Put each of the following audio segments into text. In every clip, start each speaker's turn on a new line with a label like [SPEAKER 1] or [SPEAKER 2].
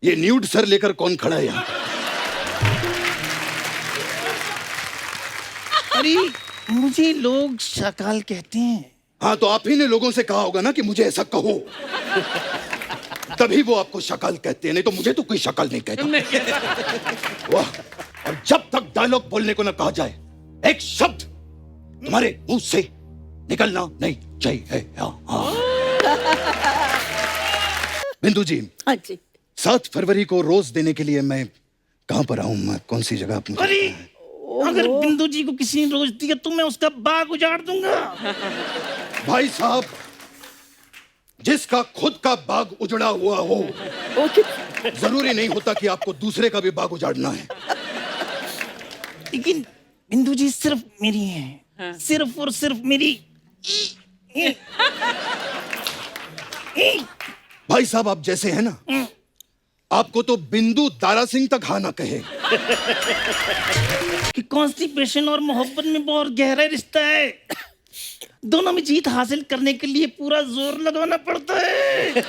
[SPEAKER 1] ये nude sir लेकर कौन खड़ा है यहाँ?
[SPEAKER 2] अरे मुझे लोग शकाल कहते हैं।
[SPEAKER 1] हाँ, तो आप ही ने लोगों से कहा होगा ना कि मुझे ऐसा कहो, तभी वो आपको शकाल कहते हैं, नहीं तो मुझे तो कोई शकाल नहीं कहता। वाह, और जब तक डायलॉग बोलने को ना कहा जाए, एक शब्द तुम्हारे मुंह से निकलना नहीं चाहिए। हाँ। बिंदु जी,
[SPEAKER 3] हाँ जी।
[SPEAKER 1] 7 फरवरी को रोज देने के लिए मैं कहाँ पर आऊँ? मैं कौन सी जगह अपनी?
[SPEAKER 2] अरे अगर बिंदु जी को किसी ने रोज दिया तो मैं उसका बाग उजाड़ दूंगा।
[SPEAKER 1] भाई साहब, जिसका खुद का बाग उजड़ा हुआ हो,
[SPEAKER 3] ओके।
[SPEAKER 1] जरूरी नहीं होता कि आपको दूसरे का भी बाग उजाड़ना है।
[SPEAKER 2] लेकिन बिंदु जी सिर्फ मेरी हैं, सिर्फ और सिर्फ मेरी।
[SPEAKER 1] भाई साहब, आप जैसे हैं ना, आपको तो बिंदु दारा सिंह तक हाँ ना कहे।
[SPEAKER 2] कि कॉन्स्टिपेशन और मोहब्बत में बहुत गहरा रिश्ता है। दोनों में जीत हासिल करने के लिए पूरा जोर लगाना पड़ता है।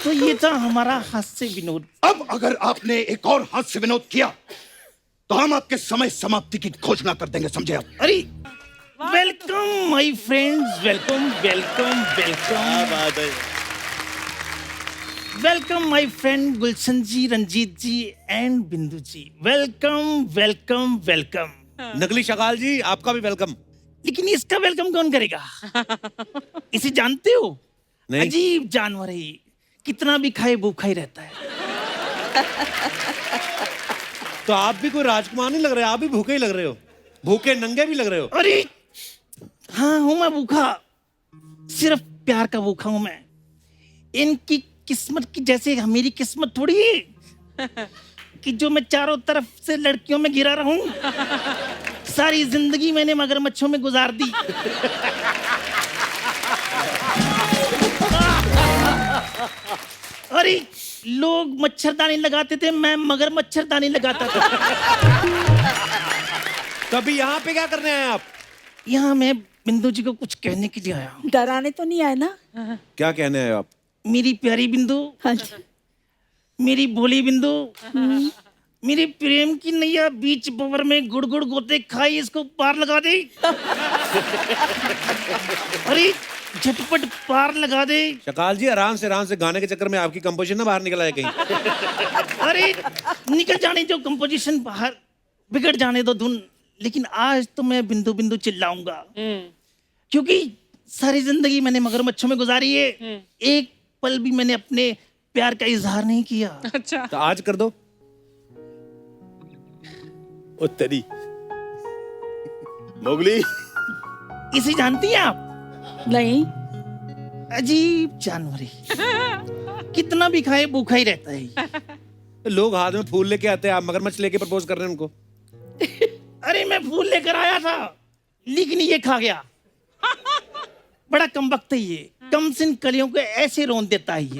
[SPEAKER 2] तो ये था हमारा हास्य विनोद।
[SPEAKER 1] अब अगर आपने एक और हास्य विनोद किया तो हम आपके समय समाप्ति की घोषणा कर देंगे, समझे आप?
[SPEAKER 2] अरे welcome my friends, welcome welcome welcome. Welcome my friend Gulshan ji, Ranjit ji and Bindu ji. Welcome welcome welcome.
[SPEAKER 4] नकली शकाल जी, आपका भी वेलकम।
[SPEAKER 2] लेकिन इसका वेलकम कौन करेगा? इसे जानते हो?
[SPEAKER 4] नहीं।
[SPEAKER 2] अजीब जानवर है ये, कितना भी खाए भूखा ही रहता है।
[SPEAKER 4] तो आप भी कोई राजकुमार नहीं लग रहे, आप भी भूखे ही लग रहे हो, भूखे नंगे भी लग रहे हो।
[SPEAKER 2] अरे हाँ हूं मैं भूखा, सिर्फ प्यार का भूखा हूं मैं। इनकी किस्मत की जैसे मेरी किस्मत थोड़ी है कि जो मैं चारों तरफ से लड़कियों में घिरा रहूं। सारी जिंदगी मैंने मगरमच्छों में गुजार दी। अरे लोग मच्छरदानी लगाते थे, मैं मगर मच्छरदानी लगाता था।
[SPEAKER 4] कभी यहाँ पे क्या करने आए आप?
[SPEAKER 2] यहाँ मैं बिंदु जी को कुछ कहने के लिए आया हूँ।
[SPEAKER 3] डराने तो नहीं आए ना?
[SPEAKER 4] क्या कहने आए आप?
[SPEAKER 2] मेरी प्यारी बिंदु,
[SPEAKER 3] हाँ जी।
[SPEAKER 2] मेरी भोली बिंदु, मेरे प्रेम की नैया बीच बवर में गुड़ गुड़ गोते खाई, इसको पार लगा दे। अरे झटपट पार लगा दे।
[SPEAKER 4] शकाल जी, आराम से गाने के चक्कर में आपकी कंपोजिशन ना बाहर निकल आए कहीं।
[SPEAKER 2] अरे निकल जाने जो कंपोजिशन बाहर, बिगड़ जाने दो धुन। लेकिन आज तो मैं बिंदु बिंदु चिल्लाऊंगा, क्योंकि सारी जिंदगी मैंने मगरमच्छों में गुजारी है। एक पल भी मैंने अपने प्यार का इजहार नहीं किया।
[SPEAKER 5] अच्छा।
[SPEAKER 4] तो आज कर दो। ओ तेरी मोगली।
[SPEAKER 2] इसे जानती हैं आप?
[SPEAKER 3] नहीं।
[SPEAKER 2] अजीब जानवर है, कितना भी खाए भूखा ही रहता है।
[SPEAKER 4] लोग हाथ में फूल लेके आते हैं, आप मगरमच्छ लेके प्रपोज कर रहे हैं उनको।
[SPEAKER 2] अरे मैं फूल लेकर आया था, लेकिन ये खा गया। बड़ा कमबख्त है ये, कम सिन कलियों को ऐसे रोन देता है ये।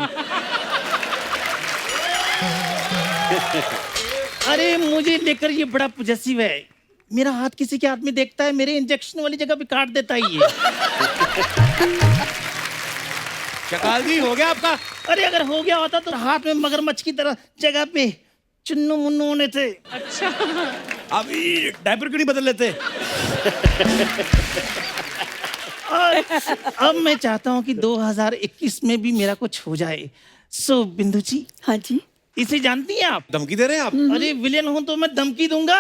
[SPEAKER 2] अरे मुझे लेकर ये बड़ा पॉजेसिव है। मेरा हाथ किसी के हाथ में देखता है, मेरे इंजेक्शन वाली जगह पे काट देता है ये।
[SPEAKER 4] शकाल जी, हो गया आपका?
[SPEAKER 2] अरे अगर हो गया होता तो हाथ में मगरमच्छ की तरह जगह पे चुन्नू मुन्नू होने थे।
[SPEAKER 5] अच्छा।
[SPEAKER 4] आप डायपर क्यों नहीं बदल लेते?
[SPEAKER 2] और अब मैं चाहता हूँ कि 2021 में भी मेरा कुछ हो जाए। सो बिंदु जी,
[SPEAKER 3] हाँ जी।
[SPEAKER 2] इसे जानती हैं आप?
[SPEAKER 4] धमकी दे रहे हैं आप?
[SPEAKER 2] अरे विलेन हूं तो मैं धमकी दूंगा,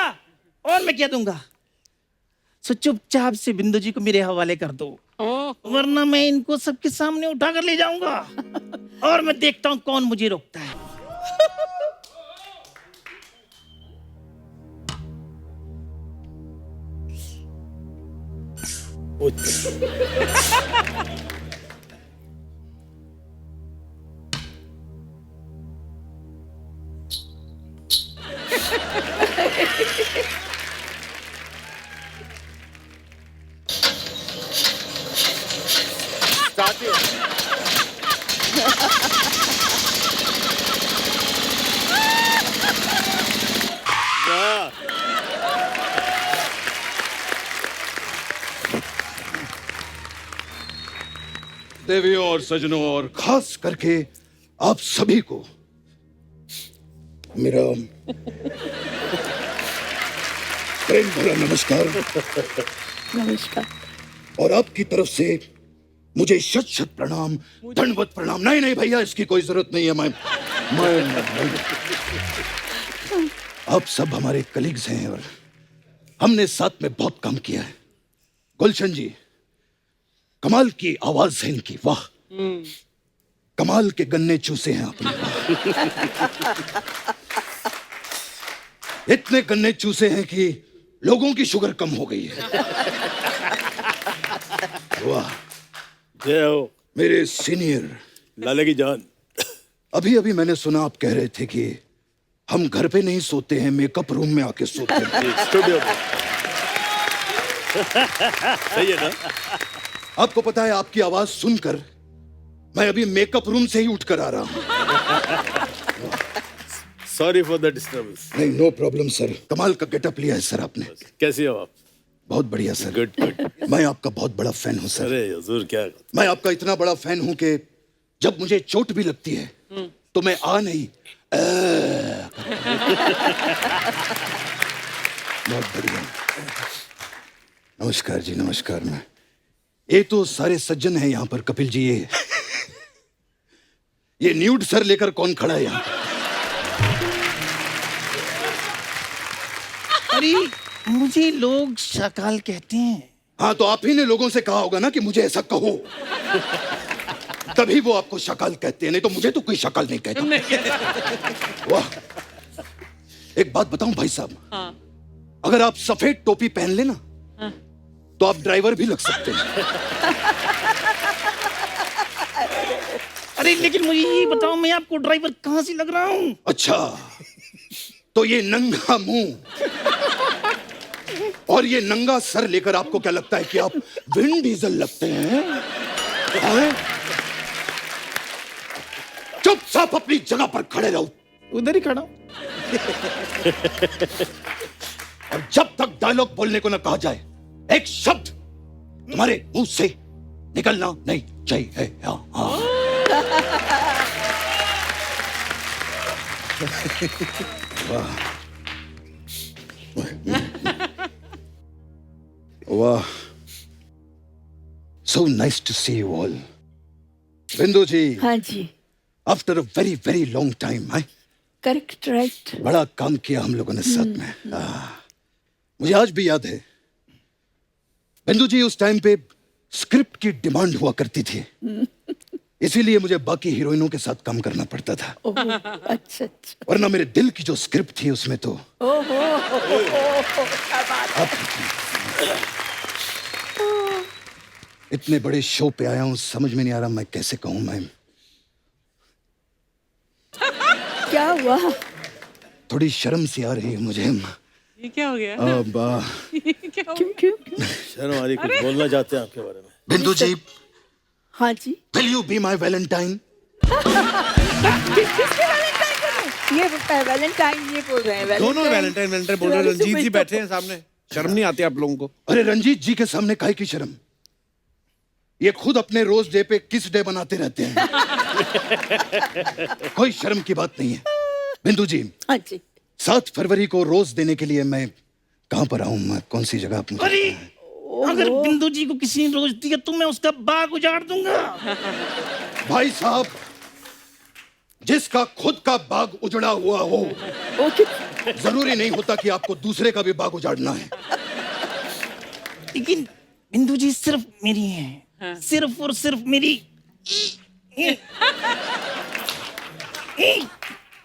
[SPEAKER 2] और मैं क्या दूंगा। सो चुपचाप से बिंदु जी को मेरे हवाले कर दो, वरना मैं इनको सबके सामने उठा कर ले जाऊंगा और मैं देखता हूं कौन मुझे रोकता है।
[SPEAKER 1] देवियों और सजनों और खास करके आप सभी को मेरा प्रेम भरा नमस्कार।
[SPEAKER 3] नमस्कार।
[SPEAKER 1] और आपकी तरफ से मुझे शत शत प्रणाम, दंडवत प्रणाम। नहीं नहीं भैया, इसकी कोई जरूरत नहीं है। मैं आप सब हमारे कलीग्स हैं और हमने साथ में बहुत काम किया है। गुलशन जी, कमाल की आवाज है इनकी, वाह। कमाल के गन्ने चूसे हैं आपने, इतने गन्ने चूसे हैं कि लोगों की शुगर कम हो गई है। वाह।
[SPEAKER 5] जय हो
[SPEAKER 1] मेरे सीनियर
[SPEAKER 5] लाले की जान।
[SPEAKER 1] अभी अभी मैंने सुना आप कह रहे थे कि हम घर पे नहीं सोते हैं, मेकअप रूम में आके सोते हैं।
[SPEAKER 5] स्टूडियो में। सही है ना?
[SPEAKER 1] आपको पता है, आपकी आवाज सुनकर मैं अभी मेकअप रूम से ही उठकर आ रहा हूं।
[SPEAKER 5] Sorry for the disturbance.
[SPEAKER 1] नहीं, नो प्रॉब्लम सर। कमाल का गेटअप लिया है सर आपने।
[SPEAKER 5] कैसे हो आप?
[SPEAKER 1] बहुत बढ़िया सर।
[SPEAKER 5] Good good.
[SPEAKER 1] मैं आपका बहुत बड़ा फैन हूं सर।
[SPEAKER 5] अरे हुजूर, क्या
[SPEAKER 1] मैं आपका इतना बड़ा फैन हूं कि जब मुझे चोट भी लगती है तो मैं आ नहीं बहुत बढ़िया। नमस्कार जी, नमस्कार। मैं ये तो सारे सज्जन हैं यहाँ पर। कपिल जी, ये न्यूड सर लेकर कौन खड़ा है यहाँ?
[SPEAKER 2] अरे मुझे लोग शकाल कहते हैं।
[SPEAKER 1] हाँ, तो आप ही ने लोगों से कहा होगा ना कि मुझे ऐसा कहो, तभी वो आपको शकाल कहते हैं, नहीं तो मुझे तो कोई शकाल नहीं कहता। वाह। एक बात बताऊं भाई साहब, अगर आप सफेद टोपी पहन लेना तो आप ड्राइवर भी लग सकते हैं।
[SPEAKER 2] अरे लेकिन मुझे ये बताओ, मैं आपको ड्राइवर कहां से लग रहा हूं?
[SPEAKER 1] अच्छा, तो ये नंगा मुंह और ये नंगा सर लेकर आपको क्या लगता है कि आप विन डीजल लगते हैं? चुपचाप अपनी जगह पर खड़े रहो।
[SPEAKER 2] उधर ही खड़ा हूं।
[SPEAKER 1] और जब तक डायलॉग बोलने को न कहा जाए, एक शब्द तुम्हारे मुंह से निकलना नहीं चाहिए। हाँ। वाह वाह, so nice to see you all. Bindu ji,
[SPEAKER 3] हाँ जी,
[SPEAKER 1] after a very very long time है,
[SPEAKER 3] करेक्ट, राइट।
[SPEAKER 1] बड़ा काम किया हम लोगों ने साथ में। मुझे आज भी याद है बिंदु जी, उस टाइम पे स्क्रिप्ट की डिमांड हुआ करती थी, इसीलिए मुझे बाकी हीरोइनों के साथ काम करना पड़ता था।
[SPEAKER 3] अच्छा अच्छा।
[SPEAKER 1] वरना मेरे दिल की जो स्क्रिप्ट थी उसमें तो इतने बड़े शो पे आया हूं, समझ में नहीं आ रहा मैं कैसे कहूं। मैं
[SPEAKER 3] क्या हुआ?
[SPEAKER 1] थोड़ी शर्म सी आ रही है मुझे।
[SPEAKER 6] ये क्या हो गया?
[SPEAKER 1] अब
[SPEAKER 6] क्या हो
[SPEAKER 3] क्यों क्यों क्यों?
[SPEAKER 5] शर्म आ रही, कुछ बोलना चाहते हैं आपके बारे में?
[SPEAKER 1] बिंदु जी,
[SPEAKER 3] हाँ जी।
[SPEAKER 1] Will you be my valentine?
[SPEAKER 3] किसके वैलेंटाइन बोल रहे हैं? ये बोलता है वैलेंटाइन, ये बोल रहे हैं
[SPEAKER 4] दोनों
[SPEAKER 3] वैलेंटाइन।
[SPEAKER 4] वैलेंटाइन बोल रहे हैं। रंजीत जी बैठे हैं सामने, शर्म नहीं आती आप लोगों को?
[SPEAKER 1] अरे रंजीत जी के सामने काहे की शर्म? ये खुद अपने रोज डे पे किस डे बनाते रहते हैं। कोई शर्म की बात नहीं है। बिंदु जी,
[SPEAKER 3] हाँ जी।
[SPEAKER 1] 7 फरवरी को रोज देने के लिए मैं कहां पर आऊं? मैं कौन सी जगह? आप मुझे
[SPEAKER 2] अरे अगर बिंदु जी को किसी ने रोज दिया तो मैं उसका बाग उजाड़ दूंगा।
[SPEAKER 1] भाई साहब, जिसका खुद का बाग उजड़ा हुआ हो,
[SPEAKER 3] ओके।
[SPEAKER 1] जरूरी नहीं होता कि आपको दूसरे का भी बाग उजाड़ना है।
[SPEAKER 2] लेकिन बिंदु जी सिर्फ मेरी हैं, सिर्फ और सिर्फ मेरी।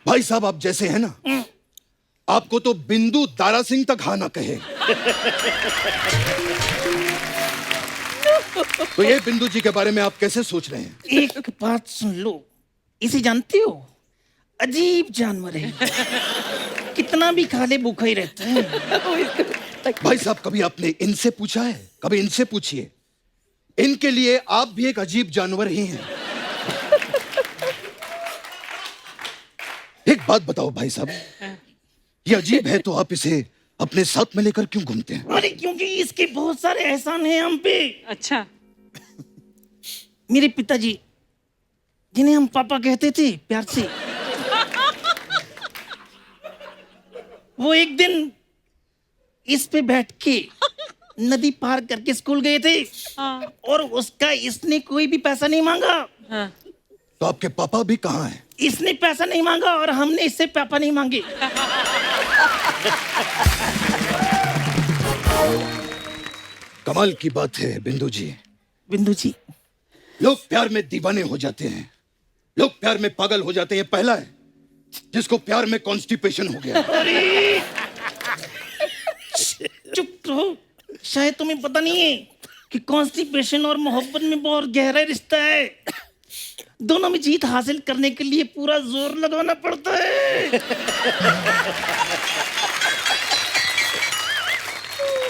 [SPEAKER 1] भाई साहब, आप जैसे हैं ना, आपको तो बिंदु दारा सिंह तक हाँ ना कहे। तो ये बिंदु जी के बारे में आप कैसे सोच रहे हैं?
[SPEAKER 2] एक बात सुन लो, इसे जानते हो? अजीब जानवर है, कितना भी खा ले भूखा ही रहता है।
[SPEAKER 1] भाई साहब, कभी आपने इनसे पूछा है? कभी इनसे पूछिए, इनके लिए आप भी एक अजीब जानवर ही हैं। एक बात बताओ भाई साहब, ये अजीब है तो आप इसे अपने साथ में लेकर क्यों घूमते हैं?
[SPEAKER 2] अरे क्योंकि इसके बहुत सारे एहसान हैं हम पे।
[SPEAKER 6] अच्छा,
[SPEAKER 2] मेरे पिताजी, जिन्हें हम पापा कहते थे प्यार से, वो एक दिन इस पे बैठ के नदी पार करके स्कूल गए थे
[SPEAKER 6] हाँ
[SPEAKER 2] और उसका इसने कोई भी पैसा नहीं मांगा।
[SPEAKER 6] हाँ
[SPEAKER 1] तो आपके पापा भी कहाँ हैं?
[SPEAKER 2] इसने पैसा नहीं मांगा और हमने इससे पापा नहीं मांगे।
[SPEAKER 1] कमाल की बात है बिंदु जी।
[SPEAKER 2] बिंदु जी,
[SPEAKER 1] लोग प्यार में दीवाने हो जाते हैं, लोग प्यार में पागल हो जाते हैं। पहला है जिसको प्यार में कॉन्स्टिपेशन हो गया।
[SPEAKER 2] अरे चुप रहो, शायद तुम्हें पता नहीं है कि कॉन्स्टिपेशन और मोहब्बत में बहुत गहरा रिश्ता है। दोनों में जीत हासिल करने के लिए पूरा जोर लगाना पड़ता है।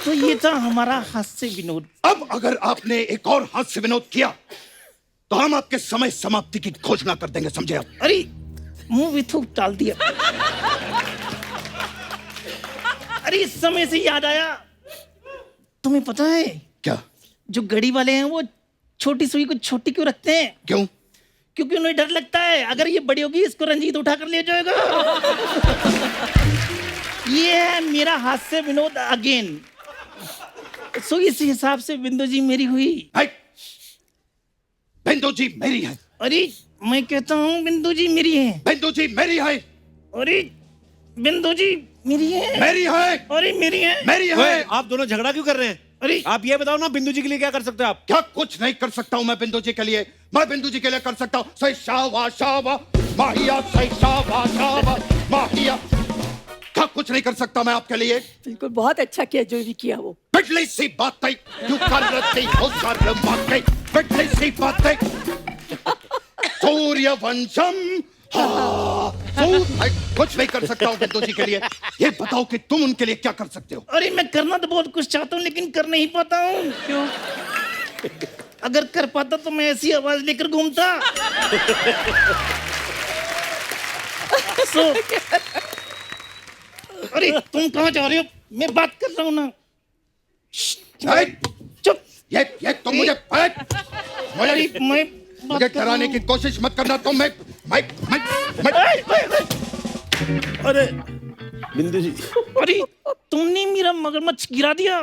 [SPEAKER 2] तो ये था हमारा हास्य विनोद।
[SPEAKER 1] अब अगर आपने एक और हास्य विनोद किया तो हम आपके समय समाप्ति की घोषणा कर देंगे, समझे आप?
[SPEAKER 2] अरे मुंह भी थूक डाल दिया। अरे इस समय से याद आया, तुम्हें पता है
[SPEAKER 1] क्या?
[SPEAKER 2] जो घड़ी वाले हैं वो छोटी सुई को छोटी क्यों रखते हैं?
[SPEAKER 1] क्यों?
[SPEAKER 2] क्योंकि उन्हें डर लगता है अगर ये बड़ी होगी इसको रंजीत उठा कर ले जाएगा। ये है मेरा हास्य विनोद अगेन। सो इस हिसाब से बिंदु जी मेरी हुई।
[SPEAKER 1] बिंदु जी मेरी है।
[SPEAKER 2] अरे मैं कहता हूँ बिंदु जी मेरी है।
[SPEAKER 1] बिंदु जी मेरी है।
[SPEAKER 2] अरे बिंदु जी मेरी है।
[SPEAKER 1] मेरी है।
[SPEAKER 2] अरे मेरी है।
[SPEAKER 1] मेरी
[SPEAKER 4] ओए,
[SPEAKER 1] है।
[SPEAKER 4] आप दोनों झगड़ा क्यों कर रहे हैं?
[SPEAKER 2] अरे
[SPEAKER 4] आप ये बताओ ना, बिंदु जी के लिए क्या कर सकते हो आप?
[SPEAKER 1] क्या कुछ नहीं कर सकता हूँ मैं बिंदु जी के लिए? मैं बिंदु जी के लिए कर सकता हूँ सही शावा शावा माहिया, सही शावा शावा माहिया। क्या कुछ नहीं कर सकता मैं आपके लिए?
[SPEAKER 3] बिल्कुल, बहुत अच्छा किया जो भी किया वो।
[SPEAKER 1] बिटली सी बातें तू कर रही हो सर बातें, बिटली सी बातें। सूर्यवंशम कुछ नहीं कर सकता हूँ बिंदु जी के लिए। ये बताओ कि तुम उनके लिए क्या कर सकते हो?
[SPEAKER 2] अरे मैं करना तो बहुत कुछ चाहता हूँ लेकिन कर नहीं पाता हूँ।
[SPEAKER 6] क्यों?
[SPEAKER 2] अगर कर पाता तो मैं ऐसी आवाज लेकर घूमता। सो अरे तुम कहाँ जा रहे हो? मैं बात कर रहा हूँ ना।
[SPEAKER 1] ए,
[SPEAKER 2] चुप।
[SPEAKER 1] ये तुम मुझे
[SPEAKER 2] अरे मैं
[SPEAKER 1] मुझे डराने की कोशिश मत करना। तुम मैं
[SPEAKER 5] अरे बिंदु जी,
[SPEAKER 2] अरे तुमने मेरा मगरमच्छ गिरा दिया।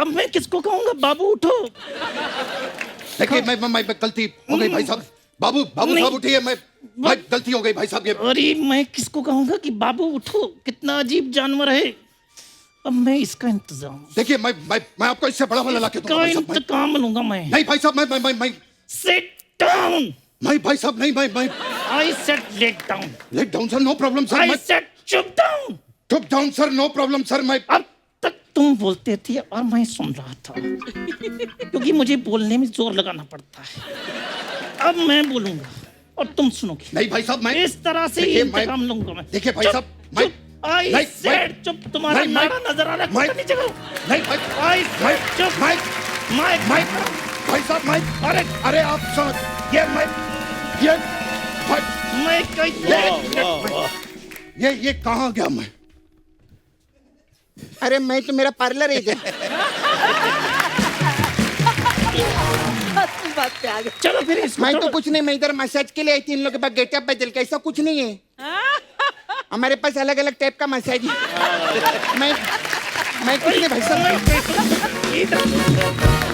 [SPEAKER 2] अब मैं किसको कहूँगा? बाबू उठो।
[SPEAKER 1] देखिए मैं गलती हो गई भाई साहब। बाबू बाबू
[SPEAKER 2] नहीं।
[SPEAKER 1] साहब उठिए। मैं गलती हो गई भाई साहब। ये
[SPEAKER 2] अरे मैं किसको कहूँगा कि बाबू उठो? कितना अजीब जानवर है। अब मैं इसका इंतजाम
[SPEAKER 1] देखिए मैं आपको इससे बड़ा वाला लाके दूंगा
[SPEAKER 2] का
[SPEAKER 1] भाई साहब।
[SPEAKER 2] इंतकाम लूंगा मैं।
[SPEAKER 1] नहीं भाई साहब मैं
[SPEAKER 2] सिट डाउन।
[SPEAKER 1] नहीं भाई साहब नहीं मैं
[SPEAKER 2] I said let down.
[SPEAKER 1] Let down sir, no problem sir.
[SPEAKER 2] I
[SPEAKER 1] मैं
[SPEAKER 2] सेड चुप डाउन।
[SPEAKER 1] चुप down sir, no problem sir. मैं
[SPEAKER 2] अब तक तुम बोलते थे और मैं सुन रहा था क्योंकि मुझे बोलने में जोर लगाना पड़ता है। अब मैं बोलूंगा और तुम सुनोगे।
[SPEAKER 1] नहीं भाई साहब मैं
[SPEAKER 2] इस तरह से
[SPEAKER 1] देखिए,
[SPEAKER 2] इंतकाम लूंगा मैं।
[SPEAKER 1] देखिए भाई
[SPEAKER 2] चुप,
[SPEAKER 1] साहब मैं
[SPEAKER 2] चुप। आई
[SPEAKER 1] नहीं,
[SPEAKER 2] सेड चुप। तुम्हारा
[SPEAKER 1] नहीं,
[SPEAKER 2] नारा नजर आ रहा है।
[SPEAKER 1] मैं-
[SPEAKER 2] कुत्ता नीचे करो।
[SPEAKER 1] नहीं भाई
[SPEAKER 2] आई
[SPEAKER 1] मैं
[SPEAKER 2] सेड चुप।
[SPEAKER 1] मैं
[SPEAKER 2] मैं
[SPEAKER 1] भाई साहब मैं अरे आप समझ ये मैं ये कहाँ गया मैं?
[SPEAKER 7] अरे मैं तो मेरा पार्लर है
[SPEAKER 3] असली बात पे आ गए।
[SPEAKER 2] चलो फिर इसको
[SPEAKER 7] मैं तो
[SPEAKER 2] छोड़ो।
[SPEAKER 7] कुछ नहीं, मैं इधर मसाज के लिए आई थी। इन लोगों के पास गेटअप बदल का ऐसा कुछ नहीं है। हमारे पास अलग अलग टाइप का मसाज है। मैं कुछ नहीं भाई साहब।
[SPEAKER 2] मैं-